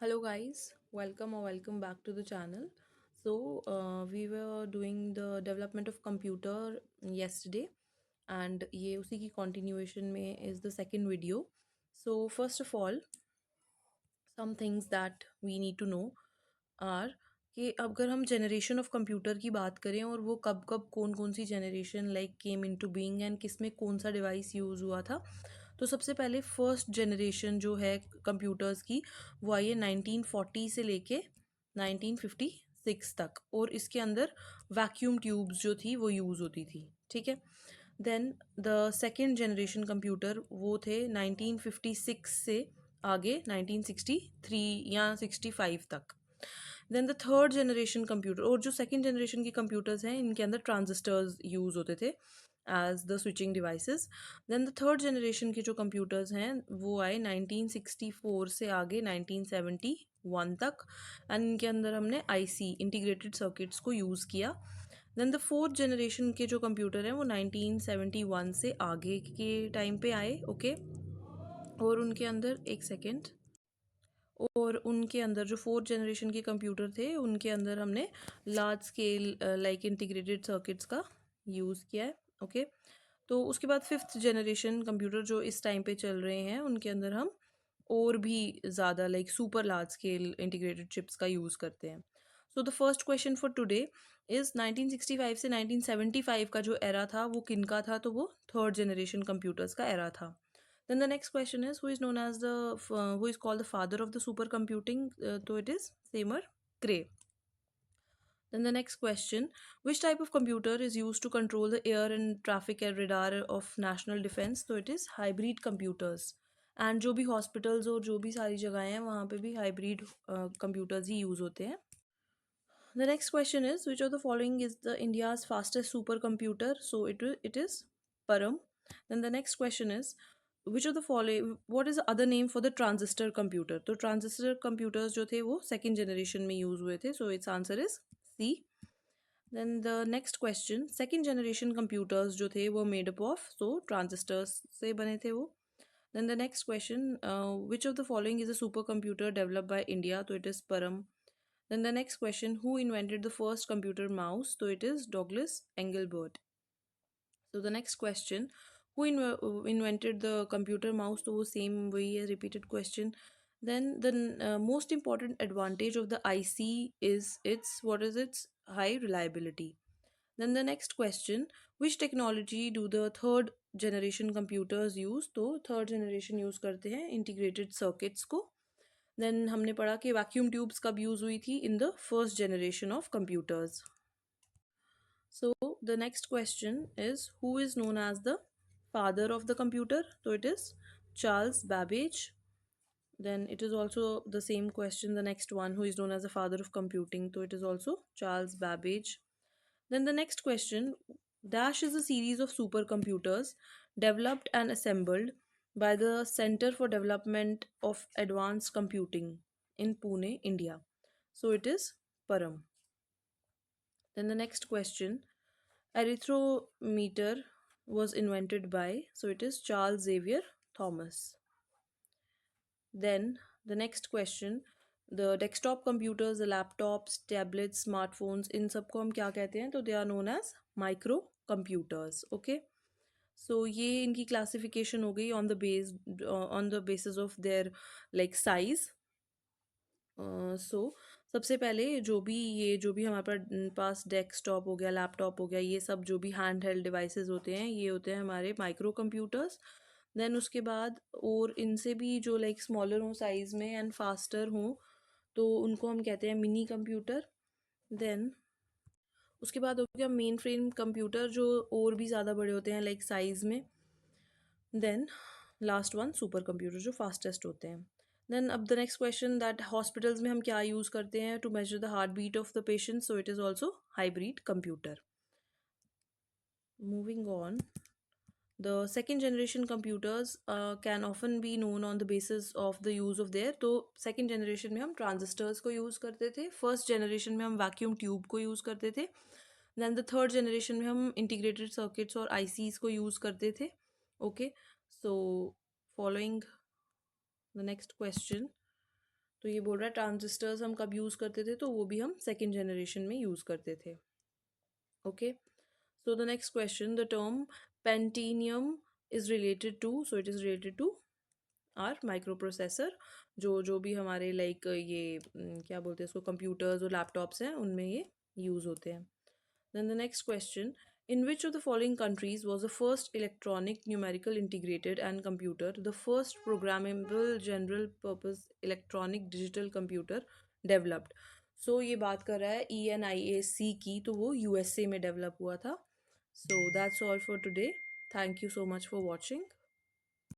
Hello guys, welcome back to the channel. We were doing the development of computer yesterday and ये उसी की continuation में is the second video. So first of all, some things that we need to know are कि अगर हम generation of computer की बात करें और वो कब कब कौन कौन सी generation like came into being and किस में कौन सा डिवाइस यूज़ हुआ था। तो सबसे पहले फर्स्ट जनरेशन जो है कंप्यूटर्स की वो आई है 1940 से लेके 1956 तक, और इसके अंदर वैक्यूम ट्यूब्स जो थी वो यूज़ होती थी। ठीक है। Then the second generation computer वो थे 1956 से आगे 1963 या 65 तक। Then the third generation computer, और जो सेकेंड जनरेशन की कंप्यूटर्स हैं इनके अंदर ट्रांजिस्टर्स यूज़ होते थे as the switching devices. Then the third generation के जो कंप्यूटर्स हैं वो आए 1964 से आगे 1971 तक, एंड इनके अंदर हमने आईसी इंटीग्रेटेड सर्किट्स को यूज़ किया। देन द फोर्थ जनरेशन के जो कंप्यूटर हैं वो 1971 से आगे के टाइम पे आए। ओके। और उनके अंदर एक सेकेंड, और उनके अंदर जो फोर्थ जनरेशन के कंप्यूटर थे उनके अंदर हमने large scale like integrated circuits का यूज़ किया है। ओके। तो उसके बाद फिफ्थ जनरेशन कंप्यूटर जो इस टाइम पे चल रहे हैं उनके अंदर हम और भी ज़्यादा like super large scale integrated chips का यूज़ करते हैं। So the first question for today is 1965 से 1975 का जो एरा था वो किन का था? तो वो थर्ड जनरेशन कंप्यूटर्स का एरा था। Then the next question is, who is known as who is called the father of the supercomputing? So it is Seymour Cray. Then the next question, which type of computer is used to control the air and traffic and radar of national defense? So it is hybrid computers. And जो भी hospitals और जो भी सारी जगहें हैं वहाँ पे भी hybrid computers ही use होते हैं. The next question is, which of the following is the India's fastest supercomputer? So it is Param. Then the next question is, which of the following, what is the other name for the transistor computer? तो transistor computers जो थे वो second generation में use हुए थे, so its answer is C. Then the next question, second generation computers जो थे वो made up of, so transistors से बने थे वो. Then the next question, which of the following is a supercomputer developed by India? So it is Param. Then the next question, who invented the first computer mouse? So it is Douglas Engelbart. So the next question, who invented the computer mouse? तो वो same वही है, repeated question. Then the most important advantage of the IC is its high reliability. Then the next question, which technology do the third generation computers use? तो third generation use करते हैं integrated circuits को. Then हमने पढ़ा कि vacuum tubes कब use हुई थी? In the first generation of computers. So the next question is, who is known as the father of the computer? So it is Charles Babbage. Then it is also the same question, the next one, who is known as the father of computing? So it is also Charles Babbage. Then the next question, Dash is a series of supercomputers developed and assembled by the Center for Development of Advanced Computing in Pune, India. So it is Param. Then the next question, arithmeter was invented by, so it is Charles Xavier Thomas. Then the next question, the desktop computers, the laptops, tablets, smartphones, इन सबको हम क्या कहते हैं? तो they are known as micro computers. Okay. So ये इनकी classification हो गई on the basis of their like size. सो सबसे पहले जो भी हमारे पास डेस्कटॉप हो गया, लैपटॉप हो गया, ये सब जो भी हैंड हेल्ड डिवाइसेस होते हैं ये होते हैं हमारे माइक्रो कंप्यूटर्स। देन उसके बाद और इनसे भी जो लाइक स्मॉलर हों साइज़ में एंड फास्टर हों तो उनको हम कहते हैं मिनी कंप्यूटर। देन उसके बाद हो गया मेन फ्रेम कंप्यूटर जो और भी ज़्यादा बड़े होते हैं लाइक साइज़ में। Then last one super computer जो फास्टेस्ट होते हैं। देन अब the next question, that hospitals में हम क्या यूज़ करते हैं to measure the heart beat of the patient? So it is also hybrid computer. Moving on, the second generation computers can often be known on the basis of the use of their, तो second generation में हम transistors को use करते थे, first generation में हम vacuum tube को use करते थे, then the third generation में हम integrated circuits और ICs को use करते थे. Okay, so following the next question, तो ये बोल रहा है ट्रांजिस्टर्स हम कब यूज़ करते थे, तो वो भी हम सेकेंड जनरेशन में यूज़ करते थे. Okay. So the next question, the term Pentium is related to, so it is related to our microprocessor, जो भी हमारे लाइक ये क्या बोलते हैं इसको, कंप्यूटर्स और लैपटॉप्स हैं, उनमें ये यूज़ होते हैं. Then the next question, in which of the following countries was the first electronic numerical integrated and computer the first programmable general purpose electronic digital computer developed. So ये बात कर रहा है ENIAC की, तो वो USA में डेवलप हुआ था. So that's all for today. Thank you so much for watching.